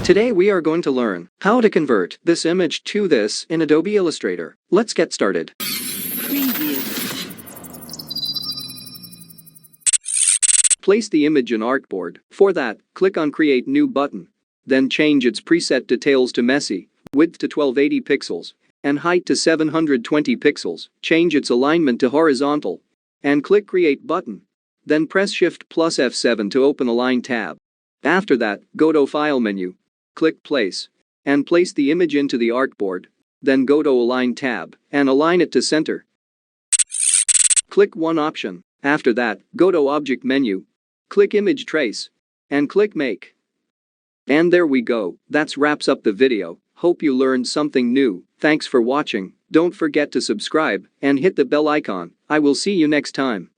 Today we are going to learn how to convert this image to this in Adobe Illustrator. Let's get started. Preview. Place the image in artboard. For that, click on Create New button. Then change its preset details to messy, width to 1280 pixels, and height to 720 pixels. Change its alignment to horizontal. And click Create button. Then press Shift plus F7 to open Align tab. After that, go to File menu. Click Place. And place the image into the artboard. Then go to Align tab and align it to center. Click one option. After that, go to Object menu. Click Image Trace. And click Make. And there we go. That wraps up the video. Hope you learned something new. Thanks for watching. Don't forget to subscribe and hit the bell icon. I will see you next time.